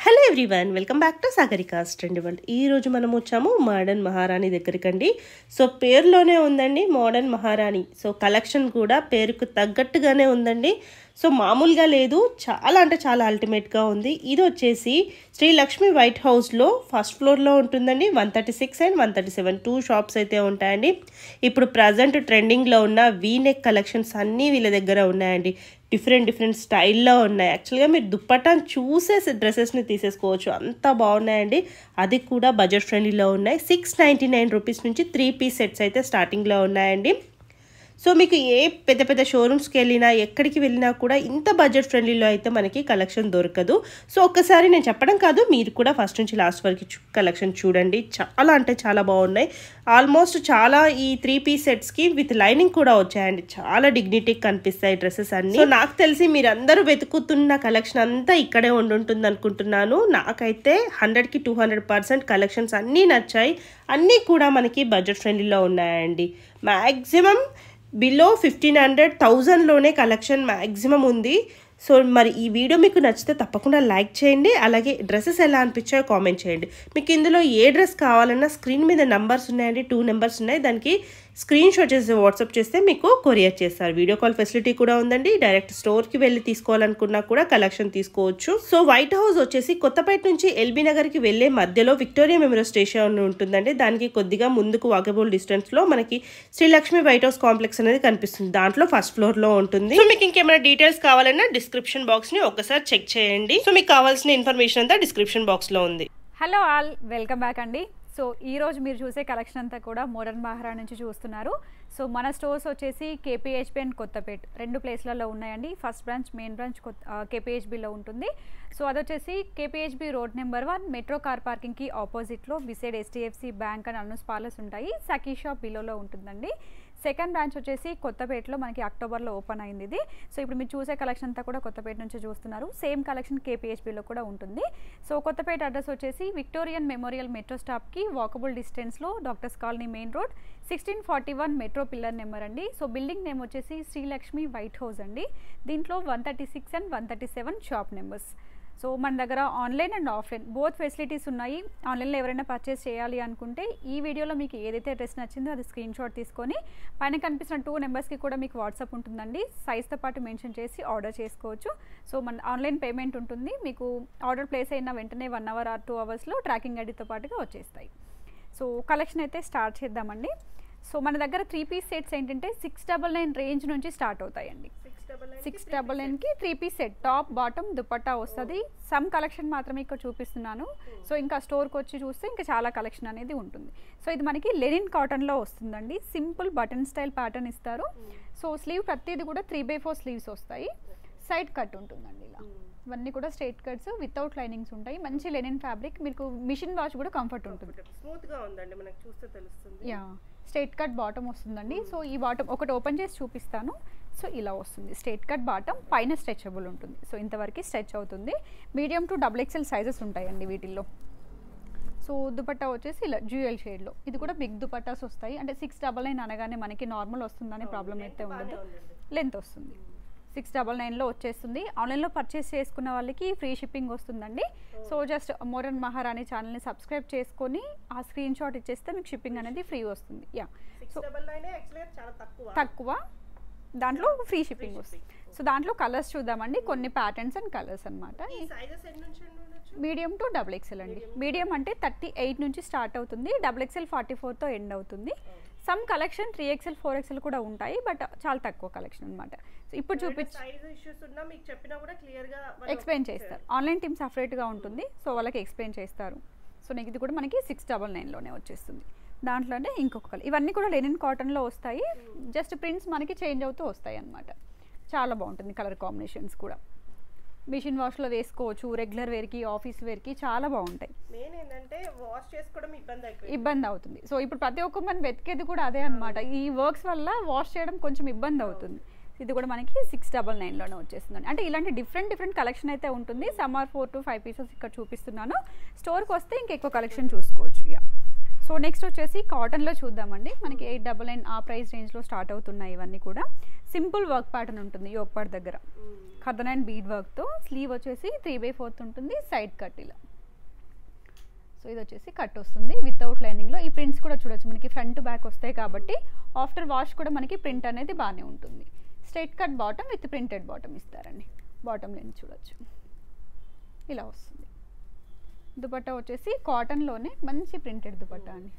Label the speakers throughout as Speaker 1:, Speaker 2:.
Speaker 1: Hello everyone, welcome back to Sagarika's trend world. ఈరోజు మనం వచ్చాము మోడర్న్ మహారాణి దగ్గరికండి. సో పేరులోనే ఉందండి మోడర్న్ మహారాణి. సో కలెక్షన్ కూడా పేరుకు తగ్గట్టుగానే ఉందండి. సో మామూలుగా లేదు, చాలా అంటే చాలా అల్టిమేట్గా ఉంది. ఇది వచ్చేసి శ్రీ లక్ష్మి వైట్ హౌస్లో ఫస్ట్ ఫ్లోర్లో ఉంటుందండి. 136 అండ్ 137 2 షాప్స్ అయితే ఉంటాయండి. ఇప్పుడు ప్రజెంట్ ట్రెండింగ్లో ఉన్న వీనెక్ కలెక్షన్స్ అన్నీ వీళ్ళ దగ్గర ఉన్నాయండి. డిఫరెంట్ స్టైల్లో ఉన్నాయి. యాక్చువల్గా మీరు దుప్పటాన్ని చూసేసి డ్రెస్సెస్ని తీసేసుకోవచ్చు, అంత బాగున్నాయండి. అది కూడా బడ్జెట్ ఫ్రెండ్లీలో ఉన్నాయి. 699 రూపీస్ నుంచి 3 పీస్ సెట్స్ అయితే స్టార్టింగ్లో ఉన్నాయండి. సో మీకు ఏ పెద్ద పెద్ద షోరూమ్స్కి వెళ్ళినా ఎక్కడికి వెళ్ళినా కూడా ఇంత బడ్జెట్ ఫ్రెండ్లీలో అయితే మనకి కలెక్షన్ దొరకదు. సో ఒక్కసారి నేను చెప్పడం కాదు, మీరు కూడా ఫస్ట్ నుంచి లాస్ట్ వరకు కలెక్షన్ చూడండి. చాలా అంటే చాలా బాగున్నాయి. ఆల్మోస్ట్ చాలా ఈ 3 పీస్ సెట్స్కి విత్ లైనింగ్ కూడా వచ్చాయండి. చాలా డిగ్నిటీకి కనిపిస్తాయి డ్రెస్సెస్ అన్నీ. సో నాకు తెలిసి మీరందరూ వెతుకుతున్న కలెక్షన్ అంతా ఇక్కడే ఉండుంటుంది అనుకుంటున్నాను. నాకైతే 100కి 200% కలెక్షన్స్ అన్నీ నచ్చాయి. అన్నీ కూడా మనకి బడ్జెట్ ఫ్రెండ్లీలో ఉన్నాయండి. మ్యాక్సిమం బిలో 1500-1000లోనే కలెక్షన్ మ్యాక్సిమం ఉంది. సో మరి ఈ వీడియో మీకు నచ్చితే తప్పకుండా లైక్ చేయండి. అలాగే డ్రెస్సెస్ ఎలా అనిపించాయో కామెంట్ చేయండి. మీకు ఇందులో ఏ డ్రెస్ కావాలన్నా స్క్రీన్ మీద నెంబర్స్ ఉన్నాయండి, 2 నెంబర్స్ ఉన్నాయి. దానికి స్క్రీన్ షాట్ చేసి వాట్సాప్ చేస్తే మీకు కొరియర్ చేస్తారు. వీడియో కాల్ ఫెసిలిటీ కూడా ఉందండి. డైరెక్ట్ స్టోర్కి వెళ్ళి తీసుకోవాలనుకున్నా కూడా కలెక్షన్ తీసుకోవచ్చు. సో వైట్ హౌస్ వచ్చేసి కొత్తపేట నుంచి ఎల్బీ నగర్కి వెళ్ళే మధ్యలో విక్టోరియా మెమోరియల్ స్టేషన్ ఉంటుందండి. దానికి కొద్దిగా ముందుకు వాకబుల్ డిస్టెన్స్లో మనకి Sri Lakshmi white house complex అనేది కనిపిస్తుంది. దాంట్లో ఫస్ట్ ఫ్లోర్లో ఉంటుంది. సో మీకు ఇంకేమైనా డీటెయిల్స్ కావాలన్నా డిస్క్రిప్షన్ బాక్స్ని ఒకసారి చెక్ చేయండి. సో మీకు కావాల్సిన ఇన్ఫర్మేషన్ అంతా డిస్క్రిప్షన్ బాక్స్లో ఉంది.
Speaker 2: హలో ఆల్, వెల్కమ్ బ్యాక్ అండి. సో ఈరోజు మీరు చూసే కలెక్షన్ అంతా కూడా మోడర్న్ మహారాణి నుంచి చూస్తున్నారు. సో మన స్టోర్స్ వచ్చేసి కేపీహెచ్బి అండ్ కొత్తపేట 2 ప్లేస్లలో ఉన్నాయండి. ఫస్ట్ బ్రాంచ్ మెయిన్ బ్రాంచ్ కేపీహెచ్బిలో ఉంటుంది. సో అది వచ్చేసి KPHB road number 1 metro car పార్కింగ్కి ఆపోజిట్లో beside HDFC bank and Anu's parlours ఉంటాయి. సఖీ షాప్ బిలోలో ఉంటుందండి. సెకండ్ బ్రాంచ్ వచ్చేసి కొత్తపేటలో మనకి అక్టోబర్లో ఓపెన్ అయింది ఇది. సో ఇప్పుడు మీరు చూసే కలెక్షన్ అంతా కూడా కొత్తపేట నుంచి చూస్తున్నారు. సేమ్ కలెక్షన్ కేపీహెచ్బిలో కూడా ఉంటుంది. సో కొత్తపేట అడ్రస్ వచ్చేసి విక్టోరియన్ మెమోరియల్ మెట్రో స్టాప్కి వాకబుల్ డిస్టెన్స్లో doctors colony main road 1641 metro pillar number అండి. సో బిల్డింగ్ నేమ్ వచ్చేసి శ్రీలక్ష్మి వైట్ హౌస్ అండి. దీంట్లో 136 అండ్ 137 షాప్ నెంబర్స్. సో మన దగ్గర online and offline both facilities ఉన్నాయి. ఆన్లైన్లో ఎవరైనా పర్చేస్ చేయాలి అనుకుంటే ఈ వీడియోలో మీకు ఏదైతే డ్రెస్ నచ్చిందో అది స్క్రీన్ షాట్ తీసుకొని పైన కనిపిస్తున్న 2 నెంబర్స్కి కూడా మీకు వాట్సాప్ ఉంటుందండి. సైజ్తో పాటు మెన్షన్ చేసి ఆర్డర్ చేసుకోవచ్చు. సో మన ఆన్లైన్ పేమెంట్ ఉంటుంది. మీకు ఆర్డర్ ప్లేస్ అయిన వెంటనే 1 అవర్ ఆర్ 2 అవర్స్లో ట్రాకింగ్ ఐడితో పాటుగా వచ్చేస్తాయి. సో కలెక్షన్ అయితే స్టార్ట్ చేద్దామండి. సో మన దగ్గర 3 పీస్ సెట్స్ ఏంటంటే 699 రేంజ్ నుంచి స్టార్ట్ అవుతాయండి. 699కి 3 piece set top bottom dupatta వస్తుంది. సమ్ కలెక్షన్ మాత్రమే ఇక్కడ చూపిస్తున్నాను. సో ఇంకా స్టోర్కి వచ్చి చూస్తే ఇంకా చాలా కలెక్షన్ అనేది ఉంటుంది. సో ఇది మనకి లెనిన్ కాటన్లో వస్తుందండి. సింపుల్ బటన్ స్టైల్ ప్యాటర్న్ ఇస్తారు. సో స్లీవ్ ప్రతిది కూడా 3/4 స్లీవ్స్ వస్తాయి. సైడ్ కట్ ఉంటుందండి. ఇలా ఇవన్నీ కూడా స్ట్రైట్ కట్స్ వితౌట్ లైనింగ్స్ ఉంటాయి. మంచి లెనిన్ ఫ్యాబ్రిక్, మీకు మిషన్ వాష్ కూడా కంఫర్ట్ ఉంటుంది.
Speaker 1: స్మూత్గా ఉందండి, మనకు చూస్తే తెలుస్తుంది.
Speaker 2: యా స్ట్రైట్ కట్ బాటమ్ వస్తుందండి. సో ఈ బాటమ్ ఒకటి ఓపెన్ చేసి చూపిస్తాను. సో ఇలా వస్తుంది స్ట్రైట్ కట్ బాటమ్, పైన స్ట్రెచబుల్ ఉంటుంది. సో ఇంతవరకు స్ట్రెచ్ అవుతుంది. మీడియం టు XXL సైజెస్ ఉంటాయండి వీటిల్లో. సో దుపట్టా వచ్చేసి ఇలా డ్యూయల్ షేడ్లో, ఇది కూడా బిగ్ దుపట్టాస్ వస్తాయి. అంటే 699 అనగానే మనకి నార్మల్ వస్తుందనే ప్రాబ్లం అయితే ఉండదు. లెంత్ వస్తుంది 699లో వచ్చేస్తుంది. ఆన్లైన్లో పర్చేస్ చేసుకున్న వాళ్ళకి ఫ్రీ షిప్పింగ్ వస్తుందండి. సో జస్ట్ మోడర్న్ మహారాణి ఛానల్ని సబ్స్క్రైబ్ చేసుకొని ఆ స్క్రీన్ షాట్ ఇచ్చేస్తే మీకు షిప్పింగ్ అనేది ఫ్రీ వస్తుంది. యా సో తక్కువ దాంట్లో ఫ్రీ షిప్పింగ్ వస్తుంది. సో దాంట్లో కలర్స్ చూద్దామండి. కొన్ని ప్యాటర్న్స్ అండ్ కలర్స్ అనమాట. మీడియం టు XXL అండి. మీడియం అంటే 38 నుంచి స్టార్ట్ అవుతుంది. XXL 44తో ఎండ్ అవుతుంది. సమ్ కలెక్షన్ 3XL 4XL కూడా ఉంటాయి, బట్ చాలా తక్కువ కలెక్షన్ అనమాట. సో ఇప్పుడు ఎక్స్ప్లెయిన్ చేస్తారు. ఆన్లైన్ టీమ్ సపరేట్గా ఉంటుంది. సో వాళ్ళకి ఎక్స్ప్లెయిన్ చేస్తారు. సో నీకు ఇది కూడా మనకి 699లోనే వచ్చేస్తుంది. దాంట్లోనే ఇంకొక కలర్. ఇవన్నీ కూడా లెనిన్ కాటన్లో వస్తాయి. జస్ట్ ప్రింట్స్ మనకి చేంజ్ అవుతూ వస్తాయి అన్నమాట. చాలా బాగుంటుంది కలర్ కాంబినేషన్స్ కూడా. మిషన్ వాష్లో వేసుకోవచ్చు, రెగ్యులర్ వేర్కి ఆఫీస్ వేర్కి చాలా బాగుంటాయి. ఇబ్బంది అవుతుంది. సో ఇప్పుడు ప్రతి ఒక్క మనం వెతికేది కూడా అదే అనమాట. ఈ వర్క్స్ వల్ల వాష్ చేయడం కొంచెం ఇబ్బంది అవుతుంది. ఇది కూడా మనకి 699లోనే వచ్చేస్తుందండి. అంటే ఇలాంటి డిఫరెంట్ కలెక్షన్ అయితే ఉంటుంది. సమ్మర్ 4 to 5 పీసెస్ ఇక్కడ చూపిస్తున్నాను. స్టోర్కి వస్తే ఇంకెక్కువ కలెక్షన్ చూసుకోవచ్చు. యా సో నెక్స్ట్ వచ్చేసి కాటన్లో చూద్దామండి. మనకి 899 ఆ ప్రైస్ రేంజ్లో స్టార్ట్ అవుతున్నాయి ఇవన్నీ కూడా. సింపుల్ వర్క్ ప్యాటర్న్ ఉంటుంది యోక్ పార్ట్ దగ్గర, ఖర్దన్ అండ్ బీడ్ వర్క్తో. స్లీవ్ వచ్చేసి 3/4 ఉంటుంది, సైడ్ కట్ ఇలా. సో ఇది వచ్చేసి కట్ వస్తుంది వితౌట్ లైనింగ్లో. ఈ ప్రింట్స్ కూడా చూడొచ్చు మనకి ఫ్రంట్ బ్యాక్ వస్తాయి కాబట్టి ఆఫ్టర్ వాష్ కూడా మనకి ప్రింట్ అనేది బాగానే ఉంటుంది. Straight cut bottom with printed bottom ఇస్తారండి. బాటమ్ లెంత్ చూడొచ్చు ఇలా వస్తుంది. దుపట్టా వచ్చేసి కాటన్లోనే మంచి ప్రింటెడ్ దుపట్టా అండి.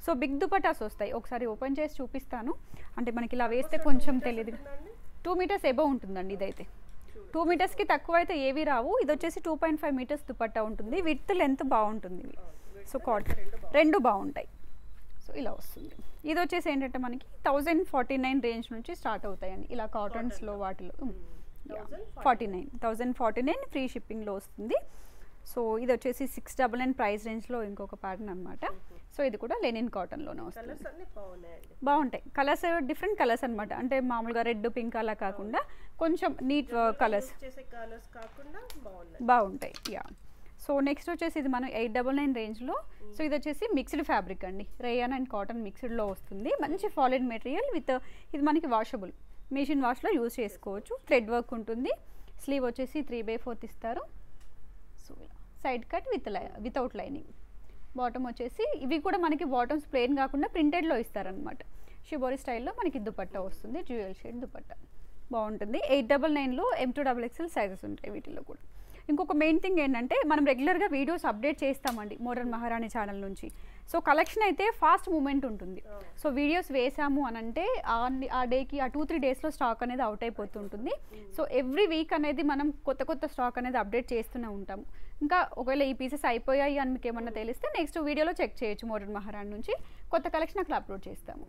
Speaker 2: సో బిగ్ దుపట్టాస్ వస్తాయి, ఒకసారి ఓపెన్ చేసి చూపిస్తాను. అంటే మనకి ఇలా వేస్తే కొంచెం తెలియదు. 2 మీటర్స్ ఎబోవ్ ఉంటుందండి ఇదైతే. 2 మీటర్స్కి తక్కువ అయితే ఏవి రావు. ఇది వచ్చేసి 2.5 మీటర్స్ దుపట్టా ఉంటుంది. విత్ లెంత్ బాగుంటుంది ఇవి. సో కాటన్ రెండు బాగుంటాయి. సో ఇలా వస్తుంది. ఇది వచ్చేసి ఏంటంటే మనకి 1049 రేంజ్ నుంచి స్టార్ట్ అవుతాయండి ఇలా కాటన్స్లో వాటిలో. 1049 ఫ్రీ షిప్పింగ్లో వస్తుంది. సో ఇది వచ్చేసి 699 ప్రైస్ రేంజ్లో ఇంకొక ప్యాటర్న్ అనమాట. సో ఇది కూడా లెనిన్ కాటన్లోనే వస్తుంది. బాగుంటాయి కలర్స్, డిఫరెంట్ కలర్స్ అనమాట. అంటే మామూలుగా రెడ్ పింక్ అలా కాకుండా కొంచెం నీట్ కలర్స్ బాగుంటాయి. యా. సో నెక్స్ట్ వచ్చేసి ఇది మనం 899 రేంజ్లో. సో ఇది వచ్చేసి మిక్స్డ్ ఫ్యాబ్రిక్ అండి, రేయాన్ అండ్ కాటన్ మిక్స్డ్లో వస్తుంది. మంచి ఫాలిడ్ మెటీరియల్ విత్ ఇది మనకి వాషబుల్, మిషన్ వాష్లో యూజ్ చేసుకోవచ్చు. థ్రెడ్ వర్క్ ఉంటుంది. స్లీవ్ వచ్చేసి 3/4 ఇస్తారు. So side cut without lining. Bottom వచ్చేసి ఇవి కూడా మనకి బాటమ్స్ ప్లెయిన్ కాకుండా ప్రింటెడ్లో ఇస్తారనమాట. షిబోరి స్టైల్లో మనకి దుపట్టా వస్తుంది, డ్యూయల్ షేడ్ దుపట్టా బాగుంటుంది. 899లో M2XXL సైజెస్ ఉంటాయి వీటిలో కూడా. ఇంకొక మెయిన్ థింగ్ ఏంటంటే మనం రెగ్యులర్గా వీడియోస్ అప్డేట్ చేస్తామండి మోడర్న్ మహారాణి ఛానల్ నుంచి. సో కలెక్షన్ అయితే ఫాస్ట్ మూమెంట్ ఉంటుంది. సో వీడియోస్ వేసాము అని అంటే ఆ డేకి ఆ 2-3 డేస్లో స్టాక్ అనేది అవుట్ అయిపోతుంటుంది. సో ఎవ్రీ వీక్ అనేది మనం కొత్త స్టాక్ అనేది అప్డేట్ చేస్తూనే ఉంటాము. ఇంకా ఒకవేళ ఈ పీసెస్ అయిపోయాయి అని మీకు ఏమన్నా తెలిస్తే నెక్స్ట్ వీడియోలో చెక్ చేయొచ్చు. మోడర్న్ మహారాణి నుంచి కొత్త కలెక్షన్ అక్కడ అప్లోడ్ చేస్తాము.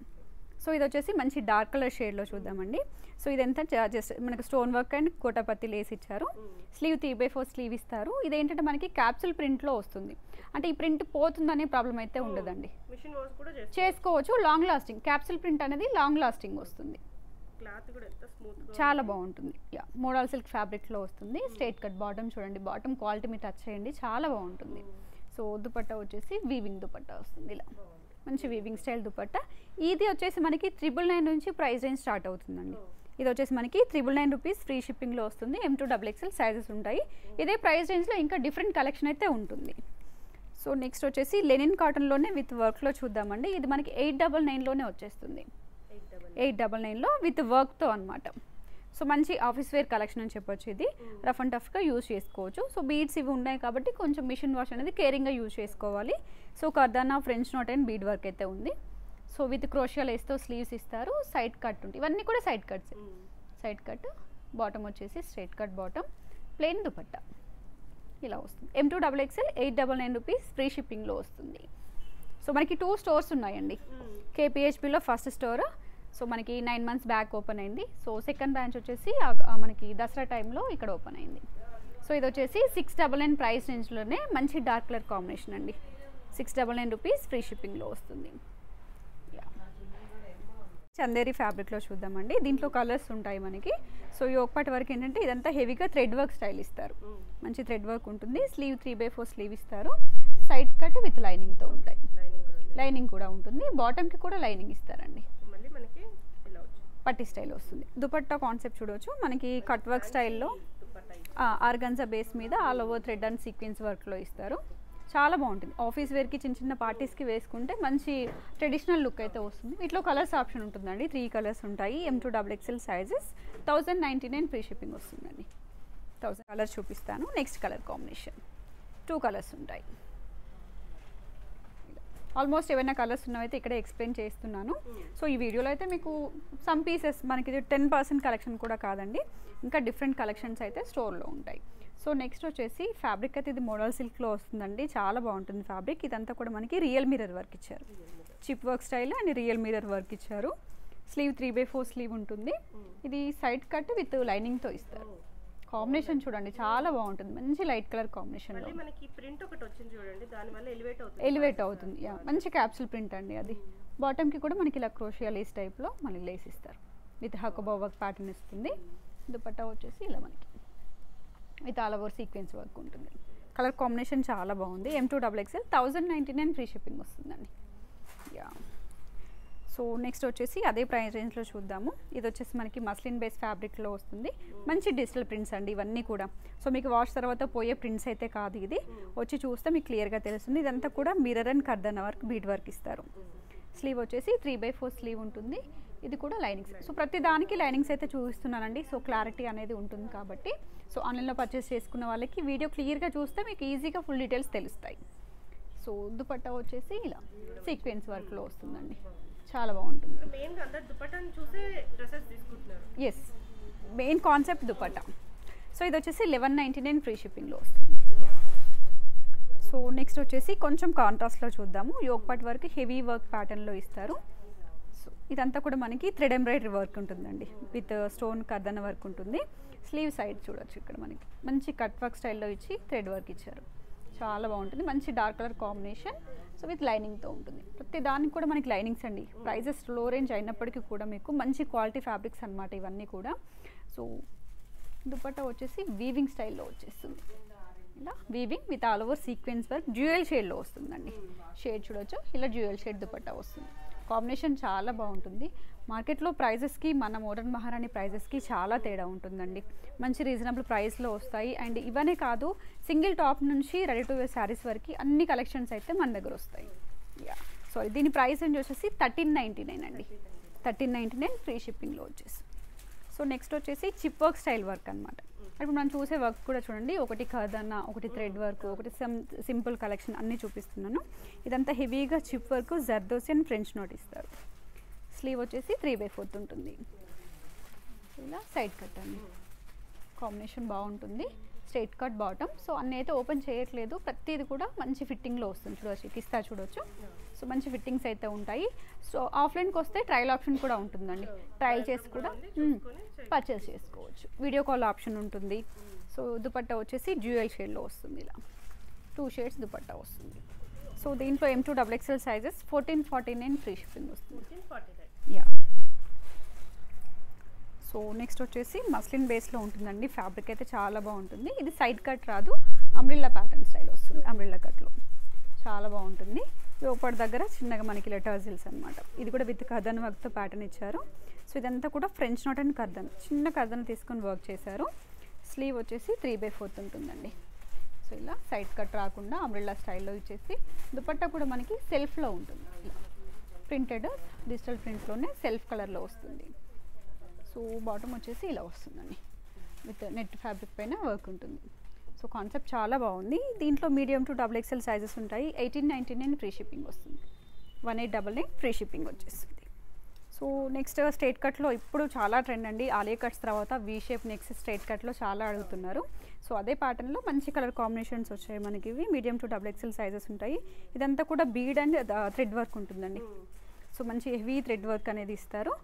Speaker 2: సో ఇది వచ్చేసి మంచి డార్క్ కలర్ షేడ్లో చూద్దామండి. సో ఇదంతా జస్ట్ మనకి స్టోన్ వర్క్ అండ్ కోటపత్తి లేస్ ఇచ్చారు. స్లీవ్ 3/4 స్లీవ్ ఇస్తారు. ఇదేంటంటే మనకి క్యాప్సూల్ ప్రింట్లో వస్తుంది. అంటే ఈ ప్రింట్ పోతుందనే ప్రాబ్లం అయితే ఉండదండి, చేసుకోవచ్చు. లాంగ్ లాస్టింగ్ క్యాప్సూల్ ప్రింట్ అనేది లాంగ్ లాస్టింగ్ వస్తుంది. చాలా బాగుంటుంది. యా, మోడల్ సిల్క్ ఫ్యాబ్రిక్లో వస్తుంది. స్ట్రైట్ కట్ బాటమ్ చూడండి, బాటమ్ క్వాలిటీ మీరు టచ్ చేయండి, చాలా బాగుంటుంది. సో దుపట్టా వచ్చేసి వీవింగ్ దుపట్టా వస్తుంది ఇలా, మంచి వీవింగ్ స్టైల్ దుపట్టా. ఇది వచ్చేసి మనకి 999 నుంచి ప్రైస్ రేంజ్ స్టార్ట్ అవుతుందండి. ఇది వచ్చేసి మనకి 999 రూపీస్ ఫ్రీ షిప్పింగ్లో వస్తుంది. M2XXL సైజెస్ ఉంటాయి. ఇదే ప్రైస్ రేంజ్లో ఇంకా డిఫరెంట్ కలెక్షన్ అయితే ఉంటుంది. సో నెక్స్ట్ వచ్చేసి లెనిన్ కాటన్లోనే విత్ వర్క్లో చూద్దామండి. ఇది మనకి 899లోనే వచ్చేస్తుంది. 899లో విత్ వర్క్తో అనమాట. సో మంచి ఆఫీస్ వేర్ కలెక్షన్ అని చెప్పొచ్చు. ఇది రఫ్ అండ్ టఫ్గా యూజ్ చేసుకోవచ్చు. సో బీడ్స్ ఇవి ఉన్నాయి కాబట్టి కొంచెం మిషన్ వాష్ అనేది కేరింగ్గా యూజ్ చేసుకోవాలి. So kardana French knot and bead work అయితే ఉంది. సో విత్ క్రోషియా లేస్తో స్లీవ్స్ ఇస్తారు. సైడ్ కట్ ఉంటుంది, ఇవన్నీ కూడా side cuts. Side cut bottom వచ్చేసి straight cut bottom, plain dupatta ఇలా వస్తుంది. M2XXL 899 రూపీస్ ఫ్రీ షిప్పింగ్లో వస్తుంది. సో మనకి 2 స్టోర్స్ ఉన్నాయండి. KPHPలో ఫస్ట్ స్టోర్ సో మనకి 9 మంత్స్ బ్యాక్ ఓపెన్ అయింది. సో సెకండ్ బ్రాంచ్ వచ్చేసి మనకి దసరా టైంలో ఇక్కడ ఓపెన్ అయింది. సో ఇది వచ్చేసి 699 ప్రైస్ రేంజ్లోనే మంచి డార్క్ కలర్ కాంబినేషన్ అండి. 699 రూపీస్ ఫ్రీ షిప్పింగ్లో వస్తుంది. చందేరి ఫ్యాబ్రిక్లో చూద్దామండి. దీంట్లో కలర్స్ ఉంటాయి మనకి. సో ఈ ఒకపాటి వరకు ఏంటంటే ఇదంతా హెవీగా థ్రెడ్ వర్క్ స్టైల్ ఇస్తారు. మంచి థ్రెడ్ వర్క్ ఉంటుంది. స్లీవ్ 3/4 స్లీవ్ ఇస్తారు. సైడ్ కట్ విత్ లైనింగ్తో ఉంటాయి. లైనింగ్ కూడా ఉంటుంది. బాటమ్కి కూడా లైనింగ్ ఇస్తారండి. పట్టి స్టైల్ వస్తుంది. దుపట్టా కాన్సెప్ట్ చూడవచ్చు. మనకి కట్ వర్క్ స్టైల్లో ఆర్గన్జా బేస్ మీద all over thread and sequence వర్క్లో ఇస్తారు. చాలా బాగుంటుంది. ఆఫీస్ వేర్కి చిన్న పార్టీస్కి వేసుకుంటే మంచి ట్రెడిషనల్ లుక్ అయితే వస్తుంది. వీటిలో కలర్స్ ఆప్షన్ ఉంటుందండి. 3 కలర్స్ ఉంటాయి. M2XXL సైజెస్ 1099 ఫ్రీ షిప్పింగ్ వస్తుందండి. 1000 కలర్స్ చూపిస్తాను. నెక్స్ట్ కలర్ కాంబినేషన్ 2 కలర్స్ ఉంటాయి. ఆల్మోస్ట్ ఏవైనా కలర్స్ ఉన్నవైతే ఇక్కడే ఎక్స్ప్లెయిన్ చేస్తున్నాను. సో ఈ వీడియోలో అయితే మీకు సమ్ పీసెస్ మనకి 10% కలెక్షన్ కూడా కాదండి, ఇంకా డిఫరెంట్ కలెక్షన్స్ అయితే స్టోర్లో ఉంటాయి. సో నెక్స్ట్ వచ్చేసి ఫ్యాబ్రిక్ అయితే ఇది మోడల్ సిల్క్లో వస్తుందండి. చాలా బాగుంటుంది ఫ్యాబ్రిక్. ఇదంతా కూడా మనకి రియల్ మిర్రర్ వర్క్ ఇచ్చారు. Chip work style and real mirror work ఇచ్చారు. స్లీవ్ 3/4 స్లీవ్ ఉంటుంది. ఇది సైడ్ కట్ విత్ లైనింగ్తో ఇస్తారు. కాంబినేషన్ చూడండి చాలా బాగుంటుంది. మంచి లైట్ కలర్ కాంబినేషన్లో ఎలివేట్ అవుతుంది. యా, మంచి క్యాప్సూల్ ప్రింట్ అండి అది. బాటమ్కి కూడా మనకి ఇలా క్రోషియా లేస్ టైప్లో మళ్ళీ లేస్ ఇస్తారు. విత్ హకబా వర్క్ ప్యాటర్న్ ఇస్తుంది. దుపట్టా వచ్చేసి ఇలా మనకి with all over sequence work ఉంటుంది. కలర్ కాంబినేషన్ చాలా బాగుంది. M2XXL 1099 ఫ్రీ షిప్పింగ్ వస్తుందండి. యా, సో నెక్స్ట్ వచ్చేసి అదే ప్రైస్ రేంజ్లో చూద్దాము. ఇది వచ్చేసి మనకి మస్లిన్ బేస్ ఫ్యాబ్రిక్లో వస్తుంది. మంచి డిజిటల్ ప్రింట్స్ అండి ఇవన్నీ కూడా. సో మీకు వాష్ తర్వాత పోయే ప్రింట్స్ అయితే కాదు, ఇది వచ్చి చూస్తే మీకు క్లియర్గా తెలుస్తుంది. ఇదంతా కూడా mirror and kardana work, bead work ఇస్తారు. స్లీవ్ వచ్చేసి 3/4 స్లీవ్ ఉంటుంది. ఇది కూడా లైనింగ్స్. సో ప్రతి దానికి లైనింగ్స్ అయితే చూపిస్తున్నానండి. సో క్లారిటీ అనేది ఉంటుంది కాబట్టి. సో ఆన్లైన్లో పర్చేస్ చేసుకున్న వాళ్ళకి వీడియో క్లియర్గా చూస్తే మీకు ఈజీగా ఫుల్ డీటెయిల్స్ తెలుస్తాయి. సో దుపట్టా వచ్చేసి ఇలా సీక్వెన్స్ వర్క్లో వస్తుందండి, చాలా బాగుంటుంది. Yes, main concept dupatta. So ఇది వచ్చేసి 1199 ఫ్రీ షిప్పింగ్లో వస్తుంది. సో నెక్స్ట్ వచ్చేసి కొంచెం కాంట్రాస్ట్లో చూద్దాము. Yoke part work heavy work ప్యాటర్న్లో ఇస్తారు. సో ఇదంతా కూడా మనకి థ్రెడ్ ఎంబ్రాయిడరీ వర్క్ ఉంటుందండి, విత్ స్టోన్ కర్దన వర్క్ ఉంటుంది. స్లీవ్ సైడ్ చూడొచ్చు, ఇక్కడ మనకి మంచి కట్ వర్క్ స్టైల్లో ఇచ్చి థ్రెడ్ వర్క్ ఇచ్చారు, చాలా బాగుంటుంది. మంచి dark colour combination. So with లైనింగ్తో ఉంటుంది. ప్రతి దానికి కూడా మనకి లైనింగ్స్ అండి. ప్రైజెస్ లో రేంజ్ అయినప్పటికీ కూడా మీకు మంచి క్వాలిటీ ఫ్యాబ్రిక్స్ అనమాట ఇవన్నీ కూడా. సో దుపట్టా వచ్చేసి వీవింగ్ స్టైల్లో వచ్చేస్తుంది, ఇలా weaving with all over sequence work, dual షేడ్లో వస్తుందండి. షేడ్ చూడొచ్చు, ఇలా డ్యూయల్ షేడ్ దుపట్టా వస్తుంది. కాంబినేషన్ చాలా బాగుంటుంది. మార్కెట్లో ప్రైజెస్కి మన మోడర్న్ మహారాణి ప్రైజెస్కి చాలా తేడా ఉంటుందండి. మంచి రీజనబుల్ ప్రైస్లో వస్తాయి. అండ్ ఇవనే కాదు, సింగిల్ టాప్ నుంచి రెడీ టు వేర్ శారీస్ వరకు అన్ని కలెక్షన్స్ అయితే మన దగ్గర వస్తాయి. సారీ, దీని ప్రైస్ రేంజ్ వచ్చేసి 1399 అండి. 1399 ఫ్రీ షిప్పింగ్లో వచ్చేసి. సో నెక్స్ట్ వచ్చేసి చిప్ వర్క్ స్టైల్ వర్క్ అనమాట. ఇప్పుడు మనం చూసే వర్క్ కూడా చూడండి, ఒకటి కర్దన, ఒకటి థ్రెడ్ వర్క్, ఒకటి సింపుల్ కలెక్షన్ అన్నీ చూపిస్తున్నాను. ఇదంతా హెవీగా chip work, zardozi and French note ఇస్తారు. స్లీవ్ వచ్చేసి 3/4 ఉంటుంది. ఇలా సైడ్ కట్ అండి, కాంబినేషన్ బాగుంటుంది. Straight cut bottom. సో అన్నీ అయితే ఓపెన్ చేయట్లేదు, ప్రతిది కూడా మంచి ఫిట్టింగ్లో వస్తుంది. చూడవచ్చు, కిస్తా చూడొచ్చు. సో మంచి ఫిట్టింగ్స్ అయితే ఉంటాయి. సో ఆఫ్లైన్కి వస్తే ట్రయల్ ఆప్షన్ కూడా ఉంటుందండి, ట్రయల్ చేసి కూడా పర్చేస్ చేసుకోవచ్చు. వీడియో కాల్ ఆప్షన్ ఉంటుంది. సో దుపట్టా వచ్చేసి డ్యూయల్ షేడ్లో వస్తుంది, ఇలా 2 షేడ్స్ దుపట్టా వస్తుంది. సో దీంట్లో M2 XXL sizes 1449 free shipping వస్తుంది. యా. సో నెక్స్ట్ వచ్చేసి మస్లిన్ బేస్లో ఉంటుందండి. ఫ్యాబ్రిక్ అయితే చాలా బాగుంటుంది. ఇది సైడ్ కట్ రాదు, అంబ్రిల్లా ప్యాటర్న్ స్టైల్ వస్తుంది. అంబ్రిల్లా కట్లో చాలా బాగుంటుంది. లోపల దగ్గర చిన్నగా మనకి ఇలా టర్జిల్స్ అనమాట. ఇది కూడా విత్ కర్దన్ వర్క్తో ప్యాటర్న్ ఇచ్చారు. సో ఇదంతా కూడా ఫ్రెంచ్ నోట్ అండ్ కర్దన్, చిన్న కర్దన్ తీసుకొని వర్క్ చేశారు. స్లీవ్ వచ్చేసి 3/4 ఉంటుందండి. సో ఇలా సైడ్ కట్ రాకుండా అంబ్రిల్లా స్టైల్లో ఇచ్చేసి దుపట్టా కూడా మనకి సెల్ఫ్లో ఉంటుంది. ఇలా ప్రింటెడ్ డిజిటల్ ప్రింట్లోనే సెల్ఫ్ కలర్లో వస్తుంది. సో బాటమ్ వచ్చేసి ఇలా వస్తుందండి, విత్ నెట్ ఫ్యాబ్రిక్ పైన వర్క్ ఉంటుంది. సో కాన్సెప్ట్ చాలా బాగుంది. దీంట్లో మీడియం టు XXL సైజెస్ ఉంటాయి. 1899 ఫ్రీ షిప్పింగ్ వస్తుంది. 1899 ఫ్రీ షిప్పింగ్ వచ్చేస్తుంది. సో నెక్స్ట్ స్ట్రైట్ కట్లో ఇప్పుడు చాలా ట్రెండ్ అండి. ఆలియా కట్స్ తర్వాత వీ షేప్ నెక్స్ట్ స్ట్రైట్ కట్లో చాలా అడుగుతున్నారు. సో అదే ప్యాటర్న్లో మంచి కలర్ కాంబినేషన్స్ వచ్చాయి మనకి. ఇవి మీడియం టు XXL సైజెస్ ఉంటాయి. ఇదంతా కూడా బీడ్ అండ్ థ్రెడ్ వర్క్ ఉంటుందండి. సో మంచి హెవీ థ్రెడ్ వర్క్ అనేది ఇస్తారు.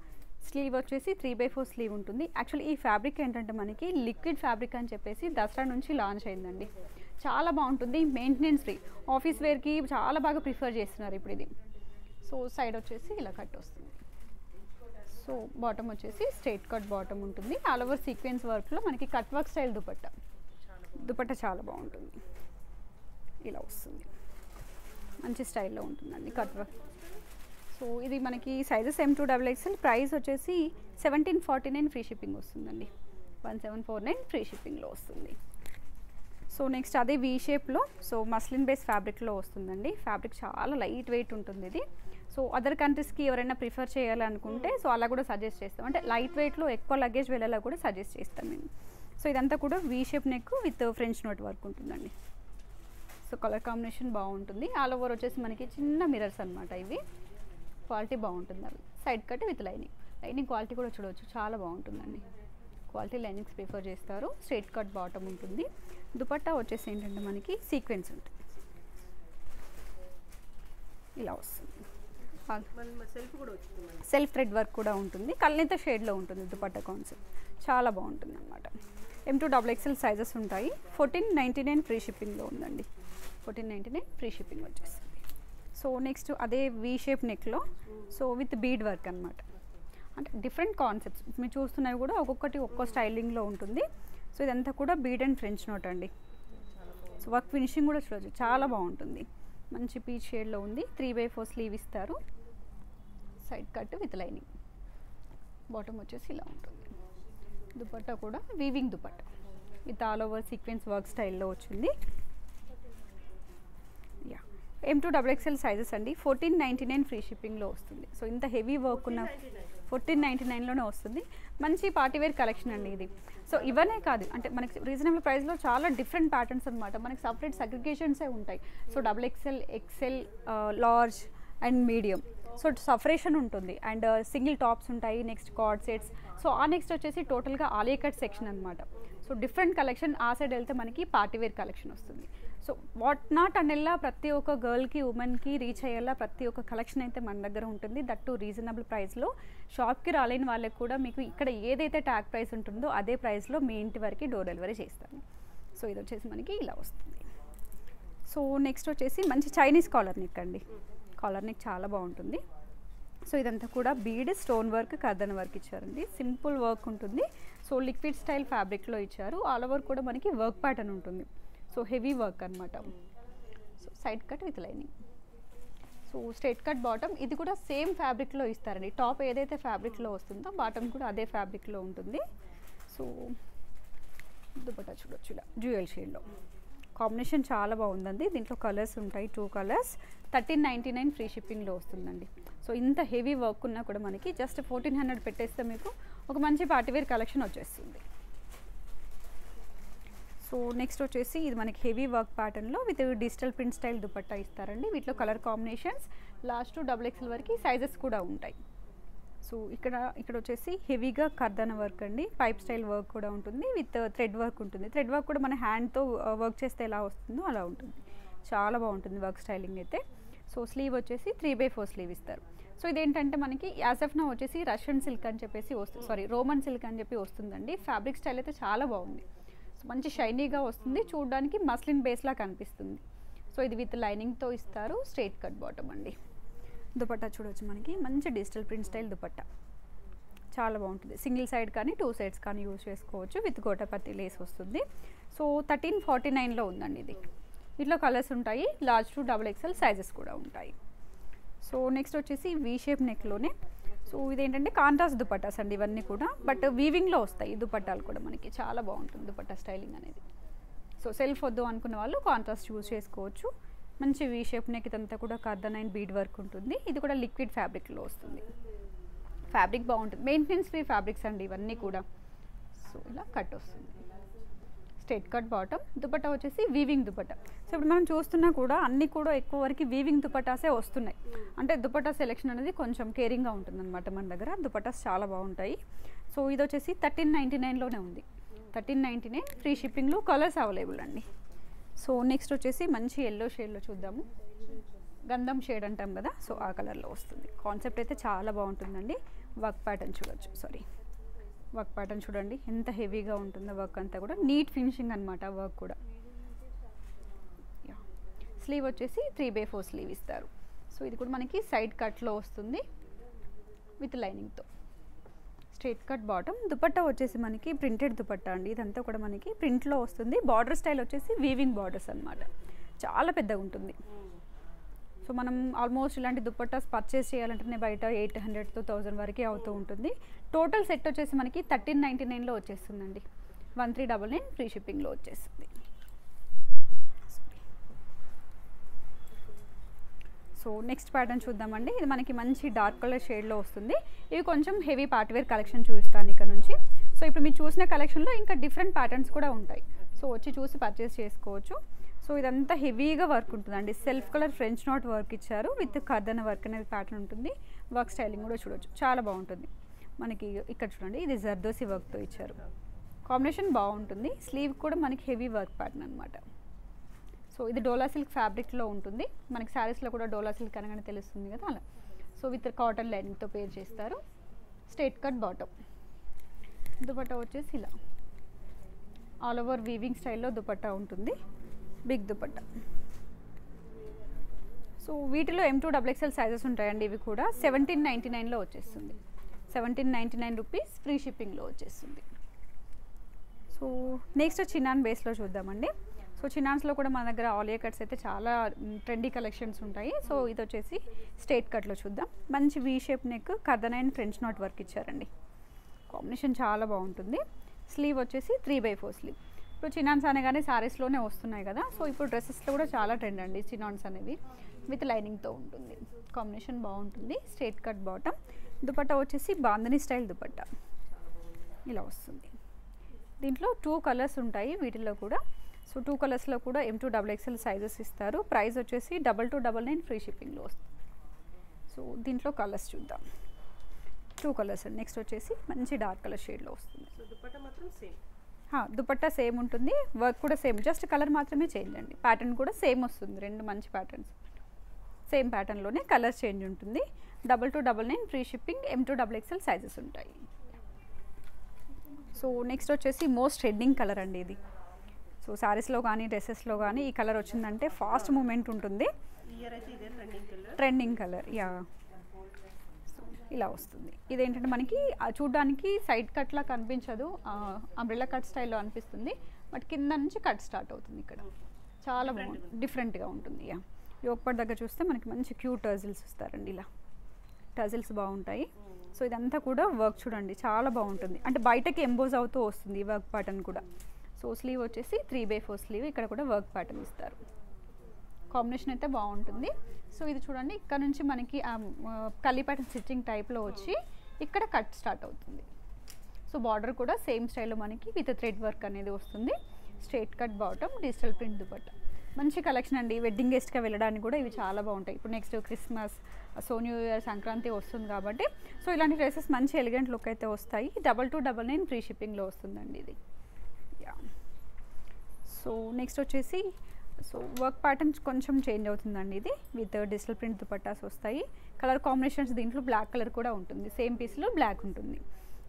Speaker 2: స్లీవ్ వచ్చేసి 3/4 స్లీవ్ ఉంటుంది. యాక్చువల్లీ ఈ ఫ్యాబ్రిక్ ఏంటంటే మనకి లిక్విడ్ ఫ్యాబ్రిక్ అని చెప్పేసి దసరా నుంచి లాంచ్ అయిందండి. చాలా బాగుంటుంది, మెయింటెనెన్స్ ఫ్రీ. ఆఫీస్ వేర్కి చాలా బాగా ప్రిఫర్ చేస్తున్నారు ఇప్పుడు ఇది. సో సైడ్ వచ్చేసి ఇలా కట్ వస్తుంది. సో బాటమ్ వచ్చేసి స్ట్రైట్ కట్ బాటమ్ ఉంటుంది. ఆల్ ఓవర్ సీక్వెన్స్ వర్క్లో మనకి కట్ వర్క్ స్టైల్ దుపట్టా చాలా బాగుంటుంది. ఇలా వస్తుంది, మంచి స్టైల్లో ఉంటుందండి కట్ వర్క్. సో ఇది మనకి సైజెస్ M2 XXL. ప్రైస్ వచ్చేసి 1749 ఫ్రీ షిప్పింగ్ వస్తుందండి. 1749 ఫ్రీ షిప్పింగ్లో వస్తుంది. సో నెక్స్ట్ అదే వీ షేప్లో, సో మస్లిన్ బేస్ ఫ్యాబ్రిక్లో వస్తుందండి. ఫ్యాబ్రిక్ చాలా లైట్ వెయిట్ ఉంటుంది ఇది. సో అదర్ కంట్రీస్కి ఎవరైనా ప్రిఫర్ చేయాలనుకుంటే సో అలా కూడా సజెస్ట్ చేస్తాం. అంటే లైట్ వెయిట్లో ఎక్కువ లగేజ్ వెళ్ళేలా కూడా సజెస్ట్ చేస్తాం మేము. సో ఇదంతా కూడా we shape neck with French note work ఉంటుందండి. సో కలర్ కాంబినేషన్ బాగుంటుంది. ఆల్ ఓవర్ వచ్చేసి మనకి చిన్న మిరర్స్ అనమాట. ఇవి క్వాలిటీ బాగుంటుంది. అవి side cut with lining quality కూడా చూడవచ్చు, చాలా బాగుంటుందండి. క్వాలిటీ లైనింగ్స్ ప్రిఫర్ చేస్తారు. స్ట్రైట్ కట్ బాటమ్ ఉంటుంది. దుపట్టా వచ్చేసి ఏంటంటే మనకి సీక్వెన్స్ ఉంటుంది, ఇలా వస్తుంది. సెల్ఫ్ థ్రెడ్ వర్క్ కూడా ఉంటుంది. కల్నేత షేడ్లో ఉంటుంది దుపట్టా కాన్సెప్ట్, చాలా బాగుంటుంది అనమాట. M2 XXL సైజెస్ ఉంటాయి. 1499 ఫ్రీ షిప్పింగ్లో ఉందండి. 1499 ఫ్రీ షిప్పింగ్ వచ్చేస్తుంది. సో నెక్స్ట్ అదే వీ షేప్ నెక్లో సో విత్ బీడ్ వర్క్ అనమాట. అంటే డిఫరెంట్ కాన్సెప్ట్స్ మీరు చూస్తున్నవి కూడా ఒక్కొక్కటి ఒక్కో స్టైలింగ్లో ఉంటుంది. సో ఇదంతా కూడా బీడ్ అండ్ ఫ్రెంచ్ నోట్ అండి. సో వర్క్ ఫినిషింగ్ కూడా చూడవచ్చు, చాలా బాగుంటుంది. మంచి పీచ్ షేడ్లో ఉంది. 3/4 స్లీవ్ ఇస్తారు. Side cut with lining, bottom వచ్చేసి ఇలా ఉంటుంది. దుపట్టా కూడా weaving dupatta with all over sequence work స్టైల్లో వచ్చింది. యా, M2XXL సైజెస్ అండి. 1499 ఫ్రీ షిప్పింగ్లో వస్తుంది. సో ఇంత హెవీ వర్క్ ఉన్న 1499లోనే వస్తుంది. మంచి పార్టీవేర్ కలెక్షన్ అండి ఇది. సో ఇవనే కాదు, అంటే మనకి రీజనబుల్ ప్రైస్లో చాలా డిఫరెంట్ ప్యాటర్న్స్ అనమాట. మనకి సపరేట్ సగ్రిగేషన్సే ఉంటాయి. So XXL, XL, large and medium. So separation ఉంటుంది. అండ్ సింగిల్ టాప్స్ ఉంటాయి. Next card sets. సో ఆ నెక్స్ట్ వచ్చేసి టోటల్గా ఆలియా కట్ సెక్షన్ అనమాట. So different collection. ఆ సైడ్ వెళ్తే మనకి పార్టీవేర్ కలెక్షన్ వస్తుంది. సో వాట్ నాట్ అనేలా ప్రతి ఒక్క గర్ల్కి, ఉమెన్కి రీచ్ అయ్యేలా ప్రతి ఒక్క కలెక్షన్ అయితే మన దగ్గర ఉంటుంది. దట్ టు రీజనబుల్ ప్రైస్లో. షాప్కి రాలేని వాళ్ళకి కూడా మీకు ఇక్కడ ఏదైతే ట్యాగ్ ప్రైస్ ఉంటుందో అదే ప్రైస్లో మీ ఇంటి వరకు డోర్ డెలివరీ చేస్తాను. సో ఇది వచ్చేసి మనకి ఇలా వస్తుంది. సో నెక్స్ట్ వచ్చేసి మంచి చైనీస్ కాలర్ నెక్ అండి. కాలర్ నెక్ చాలా బాగుంటుంది. సో ఇదంతా కూడా బీడ్, స్టోన్ వర్క్, కర్దన్ వర్క్ ఇచ్చారండి. సింపుల్ వర్క్ ఉంటుంది. సో లిక్విడ్ స్టైల్ ఫ్యాబ్రిక్లో ఇచ్చారు. ఆల్ ఓవర్ కూడా మనకి వర్క్ ప్యాటర్న్ ఉంటుంది. సో హెవీ వర్క్ అనమాట. So side cut with lining. So straight cut bottom. ఇది కూడా సేమ్ ఫ్యాబ్రిక్లో ఇస్తారండి. టాప్ ఏదైతే ఫ్యాబ్రిక్లో వస్తుందో బాటమ్ కూడా అదే ఫ్యాబ్రిక్లో ఉంటుంది. సో దుపట్టా చూడొచ్చు ఇలా డ్యూయల్ షేడ్లో. కాంబినేషన్ చాలా బాగుందండి. దీంట్లో కలర్స్ ఉంటాయి, 2 కలర్స్. 1399 ఫ్రీ షిప్పింగ్లో వస్తుందండి. సో ఇంత హెవీ వర్క్ ఉన్నా కూడా మనకి జస్ట్ 1400 పెట్టేస్తే మీకు ఒక మంచి పార్టీవేర్ కలెక్షన్ వచ్చేస్తుంది. సో నెక్స్ట్ వచ్చేసి ఇది మనకి హెవీ వర్క్ ప్యాటర్న్లో with digital print style dupatta ఇస్తారండి. వీటిలో కలర్ కాంబినేషన్స్ లాస్ట్ XXL వరకు సైజెస్ కూడా ఉంటాయి. సో ఇక్కడ వచ్చేసి హెవీగా కర్దన వర్క్ అండి. పైప్ స్టైల్ వర్క్ కూడా ఉంటుంది. విత్ థ్రెడ్ వర్క్ ఉంటుంది. థ్రెడ్ వర్క్ కూడా మన హ్యాండ్తో వర్క్ చేస్తే ఎలా వస్తుందో అలా ఉంటుంది. చాలా బాగుంటుంది వర్క్ స్టైలింగ్ అయితే. సో స్లీవ్ వచ్చేసి 3/4 స్లీవ్ ఇస్తారు. సో ఇదేంటంటే మనకి యాజ్ ఆఫ్ నౌ వచ్చేసి రష్యన్ సిల్క్ అని చెప్పేసి వస్తుంది, రోమన్ సిల్క్ అని చెప్పి వస్తుందండి. ఫ్యాబ్రిక్ స్టైల్ అయితే చాలా బాగుంది. సో మంచి షైనీగా వస్తుంది. చూడడానికి మస్లిన్ బేస్లా కనిపిస్తుంది. సో ఇది విత్ లైనింగ్తో ఇస్తారు. స్ట్రైట్ కట్ బాటమ్ అండి. దుపట్టా చూడవచ్చు మనకి మంచి డిజిటల్ ప్రింట్ స్టైల్ దుపట్టా చాలా బాగుంటుంది. సింగిల్ సైడ్ కానీ 2 సైడ్స్ కానీ యూజ్ చేసుకోవచ్చు. విత్ గోటపత్తి లేస్ వస్తుంది. సో 1349లో ఉందండి ఇది. వీటిలో కలర్స్ ఉంటాయి. లార్జ్ టు XXL సైజెస్ కూడా ఉంటాయి. సో నెక్స్ట్ వచ్చేసి వీ షేప్ నెక్లోనే. సో ఇదేంటంటే కాంట్రాస్ట్ దుపట్టాస్ అండి ఇవన్నీ కూడా. బట్ వీవింగ్లో వస్తాయి ఈ దుపట్టాలు కూడా మనకి. చాలా బాగుంటుంది దుపట్టా స్టైలింగ్ అనేది. సో సెల్ఫ్ వద్దు అనుకున్న వాళ్ళు కాంట్రాస్ట్ యూజ్ చేసుకోవచ్చు. మంచి వీ షేప్ నెక్. ఇదంతా కూడా కర్దన్ అండ్ బీడ్ వర్క్ ఉంటుంది. ఇది కూడా లిక్విడ్ ఫ్యాబ్రిక్లో వస్తుంది. ఫ్యాబ్రిక్ బాగుంటుంది. మెయింటెనెన్స్ ఫ్రీ ఫ్యాబ్రిక్స్ అండి ఇవన్నీ కూడా. సో ఇలా కట్ వస్తుంది. Straight cut bottom. దుపట్టా వచ్చేసి వీవింగ్ దుపట్టా. సో ఇప్పుడు మనం చూస్తున్నా కూడా అన్నీ కూడా ఎక్కువ వరకు వీవింగ్ దుపట్టాసే వస్తున్నాయి. అంటే దుపట్టా సెలెక్షన్ అనేది కొంచెం కేరింగ్గా ఉంటుందన్నమాట మన దగ్గర. దుపట్టాస్ చాలా బాగుంటాయి. సో ఇది వచ్చేసి 1399లోనే ఉంది. 1399 ఫ్రీ షిప్పింగ్లో. కలర్స్ అవైలబుల్ అండి. సో నెక్స్ట్ వచ్చేసి మంచి ఎల్లో షేడ్లో చూద్దాము. గంధం షేడ్ అంటాం కదా, సో ఆ కలర్లో వస్తుంది. కాన్సెప్ట్ అయితే చాలా బాగుంటుందండి. వర్క్ ప్యాటర్న్ చూడొచ్చు. వర్క్ ప్యాటర్న్ చూడండి ఎంత హెవీగా ఉంటుందో. వర్క్ అంతా కూడా నీట్ ఫినిషింగ్ అనమాట. వర్క్ కూడా. స్లీవ్ వచ్చేసి 3/4 స్లీవ్ ఇస్తారు. సో ఇది కూడా మనకి సైడ్ కట్లో వస్తుంది విత్ లైనింగ్తో. Straight cut bottom. దుపట్టా వచ్చేసి మనకి ప్రింటెడ్ దుపట్టా అండి. ఇదంతా కూడా మనకి ప్రింట్లో వస్తుంది. బార్డర్ స్టైల్ వచ్చేసి వీవింగ్ బార్డర్స్ అనమాట. చాలా పెద్దగా ఉంటుంది. సో మనం ఆల్మోస్ట్ ఇలాంటి దుపట్టాస్ పర్చేస్ చేయాలంటేనే బయట 800 to 1000 వరకే అవుతూ ఉంటుంది. టోటల్ సెట్ వచ్చేసి మనకి 1399లో వచ్చేస్తుందండి. 1399 ఫ్రీ షిప్పింగ్లో వచ్చేస్తుంది. సో నెక్స్ట్ ప్యాటర్న్ చూద్దామండి. ఇది మనకి మంచి డార్క్ కలర్ షేడ్లో వస్తుంది. ఇవి కొంచెం హెవీ పార్టీవేర్ కలెక్షన్ చూపిస్తాను ఇక్కడ నుంచి. సో ఇప్పుడు మీరు చూసిన కలెక్షన్లో ఇంకా డిఫరెంట్ ప్యాటర్న్స్ కూడా ఉంటాయి. సో వచ్చి చూసి పర్చేస్ చేసుకోవచ్చు. సో ఇదంతా హెవీగా వర్క్ ఉంటుందండి. Self colour French knot work ఇచ్చారు. విత్ కర్దన వర్క్ అనేది ప్యాటర్న్ ఉంటుంది. వర్క్ స్టైలింగ్ కూడా చూడవచ్చు. చాలా బాగుంటుంది. మనకి ఇక్కడ చూడండి ఇది జర్దోసి వర్క్తో ఇచ్చారు. కాంబినేషన్ బాగుంటుంది. స్లీవ్ కూడా మనకి హెవీ వర్క్ ప్యాటర్న్ అనమాట. సో ఇది డోలా సిల్క్ ఫ్యాబ్రిక్లో ఉంటుంది. మనకి శారీస్లో కూడా డోలా సిల్క్ అనగానే తెలుస్తుంది కదా అలా. సో విత్ కాటన్ లైనింగ్తో పేర్ చేస్తారు. Straight cut bottom. దుపట్టా వచ్చేసి ఇలా ఆల్ ఓవర్ వీవింగ్ స్టైల్లో దుపట్టా ఉంటుంది. బిగ్ దుపట్టా. సో వీటిలో M2XXL సైజెస్ ఉంటాయండి. ఇవి కూడా 1799లో వచ్చేస్తుంది. 1799 రూపీస్ ఫ్రీ షిప్పింగ్లో వచ్చేస్తుంది. సో నెక్స్ట్ చినాన్ బేస్లో చూద్దామండి. సో చినాన్స్లో కూడా మన దగ్గర ఆలియా కట్స్ అయితే చాలా ట్రెండీ కలెక్షన్స్ ఉంటాయి. సో ఇది వచ్చేసి స్ట్రైట్ కట్లో చూద్దాం. మంచి వీ షేప్ నెక్, కర్దనైన్ ఫ్రెంచ్ నాట్ వర్క్ ఇచ్చారండి. కాంబినేషన్ చాలా బాగుంటుంది. స్లీవ్ వచ్చేసి 3/4 స్లీవ్. ఇప్పుడు చినాన్స్ అనగానే సారీస్లోనే వస్తున్నాయి కదా, సో ఇప్పుడు డ్రెస్సెస్లో కూడా చాలా ట్రెండ్ అండి చినాన్స్ అనేవి. విత్ లైనింగ్తో ఉంటుంది. కాంబినేషన్ బాగుంటుంది. Straight cut bottom. దుపట్టా వచ్చేసి బాందని స్టైల్ దుపట్టా ఇలా వస్తుంది. దీంట్లో 2 కలర్స్ ఉంటాయి వీటిల్లో కూడా. సో 2 కలర్స్లో కూడా M2 XXL సైజెస్ ఇస్తారు. ప్రైస్ వచ్చేసి 2299 ఫ్రీ షిప్పింగ్లో వస్తుంది. సో దీంట్లో కలర్స్ చూద్దాం. 2 కలర్స్ అండి. నెక్స్ట్ వచ్చేసి మంచి డార్క్ కలర్ షేడ్లో వస్తుంది.
Speaker 1: దుపట్టా మాత్రం సేమ్.
Speaker 2: దుపట్టా సేమ్ ఉంటుంది. వర్క్ కూడా సేమ్, జస్ట్ కలర్ మాత్రమే చేంజ్ అండి. ప్యాటర్న్ కూడా సేమ్ వస్తుంది. 2 మంచి ప్యాటర్న్స్. సేమ్ ప్యాటర్న్లోనే కలర్ చేంజ్ ఉంటుంది. 2299 free shipping. M2 XXL sizes ఉంటాయి. సో నెక్స్ట్ వచ్చేసి మోస్ట్ ట్రెండింగ్ కలర్ అండి ఇది. సో శారీస్లో కానీ డ్రెస్సెస్లో కానీ ఈ కలర్ వచ్చిందంటే ఫాస్ట్ మూమెంట్ ఉంటుంది. Trending colour yeah. సో ఇలా వస్తుంది. ఇదేంటంటే మనకి చూడడానికి సైడ్ కట్లా కనిపించదు, అంబ్రెల్లా కట్ స్టైల్లో అనిపిస్తుంది. బట్ కింద నుంచి కట్ స్టార్ట్ అవుతుంది. ఇక్కడ చాలా బాగుంటుంది, డిఫరెంట్గా ఉంటుంది. యా యోగపట్ దగ్గర చూస్తే మనకి మంచి క్యూట్ టజిల్స్ ఇస్తారండి. ఇలా టజిల్స్ బాగుంటాయి. సో ఇదంతా కూడా వర్క్ చూడండి చాలా బాగుంటుంది. అంటే బయటకి ఎంబోజ్ అవుతూ వస్తుంది ఈ వర్క్ ప్యాటర్న్ కూడా. సో స్లీవ్ వచ్చేసి 3/4 స్లీవ్. ఇక్కడ కూడా వర్క్ ప్యాటర్న్ ఇస్తారు. కాంబినేషన్ అయితే బాగుంటుంది. సో ఇది చూడండి, ఇక్కడ నుంచి మనకి కలీ ప్యాటర్న్ స్టిచ్చింగ్ టైప్లో వచ్చి ఇక్కడ కట్ స్టార్ట్ అవుతుంది. సో బార్డర్ కూడా సేమ్ స్టైల్లో మనకి విత్ థ్రెడ్ వర్క్ అనేది వస్తుంది. Straight cut bottom, digital print dupatta. మంచి కలెక్షన్ అండి. వెడ్డింగ్ గెస్ట్గా వెళ్ళడానికి కూడా ఇవి చాలా బాగుంటాయి. ఇప్పుడు next Christmas, so new year, Sankranti వస్తుంది కాబట్టి సో ఇలాంటి డ్రెస్సెస్ మంచి ఎలిగెంట్ లుక్ అయితే వస్తాయి. 2299 ఫ్రీ షిప్పింగ్లో వస్తుందండి ఇది. యా సో నెక్స్ట్ వచ్చేసి సో వర్క్ ప్యాటర్న్స్ కొంచెం చేంజ్ అవుతుందండి. ఇది విత్ డిజిటల్ ప్రింట్ దుపట్టాస్ వస్తాయి. కలర్ కాంబినేషన్స్ దీంట్లో బ్లాక్ కలర్ కూడా ఉంటుంది. సేమ్ పీస్లో బ్లాక్ ఉంటుంది.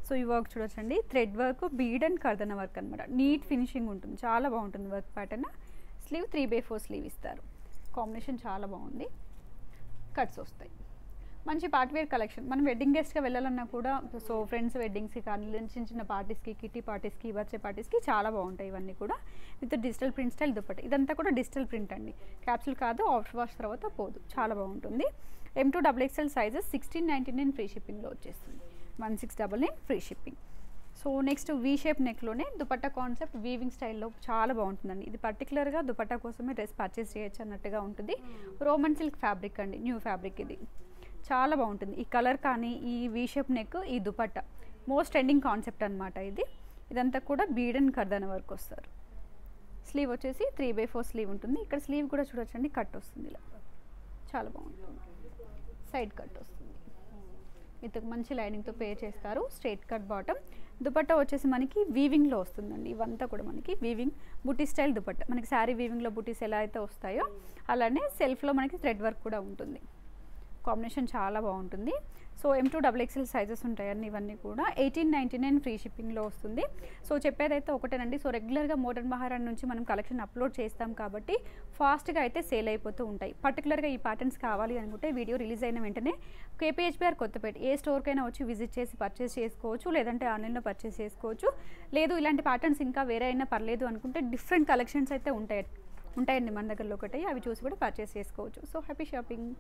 Speaker 2: సో ఈ వర్క్ చూడొచ్చండి. Thread work, bead and kardana work అనమాట. నీట్ ఫినిషింగ్ ఉంటుంది. చాలా బాగుంటుంది వర్క్ ప్యాటర్న్. స్లీవ్ 3/4 స్లీవ్ ఇస్తారు. కాంబినేషన్ చాలా బాగుంది. కట్స్ వస్తాయి. మంచి పార్టీవేర్ కలెక్షన్. మనం వెడ్డింగ్ గెస్ట్గా వెళ్ళాలన్నా కూడా సో ఫ్రెండ్స్ వెడ్డింగ్స్కి కానీ చిన్న చిన్న పార్టీస్కి, కిటీ పార్టీస్కి, బర్త్డే పార్టీస్కి చాలా బాగుంటాయి ఇవన్నీ కూడా. With digital print style dupatta. ఇదంతా కూడా డిజిటల్ ప్రింట్ అండి. క్యాప్సూల్ కాదు, ఆఫ్టర్ వాష్ తర్వాత పోదు. చాలా బాగుంటుంది. M2 XXL సైజెస్ 1699 ఫ్రీ షిప్పింగ్లో వచ్చేస్తుంది. 1699 free shipping. So next V shape నెక్లోనే దుపట్టా కాన్సెప్ట్ వీవింగ్ స్టైల్లో చాలా బాగుంటుందండి. ఇది పర్టికులర్గా దుపట్టా కోసమే డ్రెస్ పర్చేస్ చేయొచ్చు అన్నట్టుగా ఉంటుంది. రోమన్ సిల్క్ ఫ్యాబ్రిక్ అండి, న్యూ ఫ్యాబ్రిక్ ఇది. చాలా బాగుంటుంది. ఈ కలర్ కానీ ఈ వీ షేప్ నెక్, ఈ దుపట్టా మోస్ట్ ట్రెండింగ్ కాన్సెప్ట్ అనమాట ఇది. ఇదంతా కూడా బీడ్ అండ్ కర్దన వర్క్ వస్తారు. స్లీవ్ వచ్చేసి 3/4 స్లీవ్ ఉంటుంది. ఇక్కడ స్లీవ్ కూడా చూడొచ్చండి, కట్ వస్తుంది ఇలా. చాలా బాగుంటుంది. సైడ్ కట్ వస్తుంది. విత్ మంచి లైనింగ్తో పే చేస్తారు. Straight cut bottom. దుపట్టా వచ్చేసి మనకి వీవింగ్లో వస్తుందండి. ఇవంతా కూడా మనకి వీవింగ్ బుటీ స్టైల్ దుపట్టా. మనకి శారీ వీవింగ్లో బుటీస్ ఎలా అయితే వస్తాయో అలానే సెల్ఫ్లో మనకి థ్రెడ్ వర్క్ కూడా ఉంటుంది. కాంబినేషన్ చాలా బాగుంటుంది. సో M2 XXL సైజెస్ ఉంటాయండి ఇవన్నీ కూడా. 1899 ఫ్రీ షిప్పింగ్లో వస్తుంది. సో చెప్పేదైతే ఒకటేనండి. సో రెగ్యులర్గా మోడర్న్ మహారాణి నుంచి మనం కలెక్షన్ అప్లోడ్ చేస్తాం కాబట్టి ఫాస్ట్గా అయితే సేల్ అయిపోతూ ఉంటాయి. పర్టికులర్గా ఈ ప్యాటర్న్స్ కావాలి అనుకుంటే వీడియో రిలీజ్ అయిన వెంటనే KPHBR కొత్తపేట ఏ స్టోర్కైనా వచ్చి విజిట్ చేసి పర్చేస్ చేసుకోవచ్చు, లేదంటే ఆన్లైన్లో పర్చేస్ చేసుకోవచ్చు. లేదు ఇలాంటి ప్యాటర్న్స్ ఇంకా వేరే అయినా పర్లేదు అనుకుంటే డిఫరెంట్ కలెక్షన్స్ అయితే ఉంటాయండి మన దగ్గరలో ఒకటి. అవి చూసి కూడా పర్చేస్ చేసుకోవచ్చు. So happy shopping.